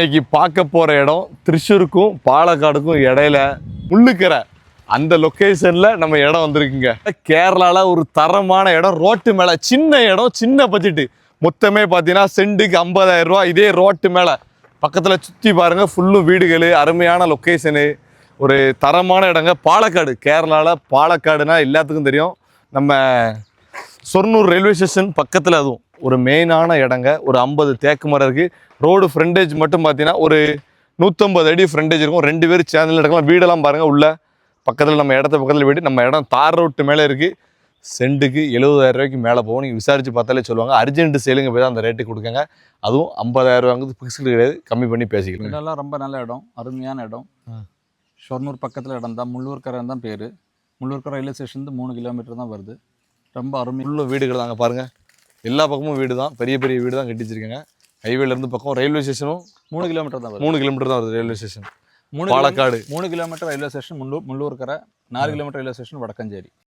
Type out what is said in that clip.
இன்னைக்கு பார்க்க போற இடம் திருச்சூருக்கும் பாலக்காடுக்கும் இடையில முள்ளுக்கரை அந்த லொக்கேஷன்ல நம்ம இடம் வந்திருக்குங்க. கேரளால ஒரு தரமான இடம், ரோட்டு மேல சின்ன இடம், சின்ன பட்ஜெட். மொத்தமே பார்த்தீங்கன்னா சென்ட்டுக்கு 50,000 ரூபா. இதே ரோட்டு மேல பக்கத்துல சுத்தி பாருங்க, ஃபுல்லும் வீடுகள், அருமையான லொக்கேஷனு, ஒரு தரமான இடங்க. பாலக்காடு, கேரளால பாலக்காடுனா எல்லாத்துக்கும் தெரியும். நம்ம சொர்ணூர் ரயில்வே ஸ்டேஷன் பக்கத்தில் அதுவும் ஒரு மெயினான இடங்க. ஒரு 50 தேக்கு மரம் இருக்குது. ரோடு ஃப்ரண்டேஜ் மட்டும் பார்த்தீங்கன்னா ஒரு 150 அடி ஃப்ரண்டேஜ் இருக்கும். 2 பேர் சேனல் எடுக்கலாம். வீடெல்லாம் பாருங்கள், உள்ள பக்கத்தில் நம்ம இடத்த பக்கத்தில் வீடு. நம்ம இடம் தார் ரோட்டு மேலே இருக்குது. சென்ட்டுக்கு 70,000 ரூபாய்க்கு மேலே போகும். நீங்கள் விசாரித்து பார்த்தாலே சொல்லுவாங்க. அர்ஜென்ட் சேலுங்க போய் தான் அந்த ரேட்டுக்கு கொடுக்குங்க. அதுவும் 50,000 ரூபாங்கிறது ஃபிக்ஸ்டு கிடையாது, கம்மி பண்ணி பேசிக்கலாம். இதெல்லாம் ரொம்ப நல்ல இடம், அருமையான இடம். ஷொர்ணூர் பக்கத்தில் இடம் தான். முள்ளூர்கரை தான் பேர். முள்ளூர்கரை ரயில்வே ஸ்டேஷன் 3 கிலோமீட்டர் தான் வருது. ரொம்ப அருமை. உள்ள வீடுகள் தாங்க பாருங்கள். எல்லா பக்கமும் வீடு தான், பெரிய பெரிய வீடு தான் கட்டி வச்சிருக்காங்க. ஹைவேலேருந்து பக்கம் ரயில்வே ஸ்டேஷனும் 3 கிலோமீட்டர் தான் வருது. 3 கிலோமீட்டர் தான் வருது railway station. Palakkad 3 kilometre railway station Mullurkara, 4 kilometre railway station Vadakkanchery.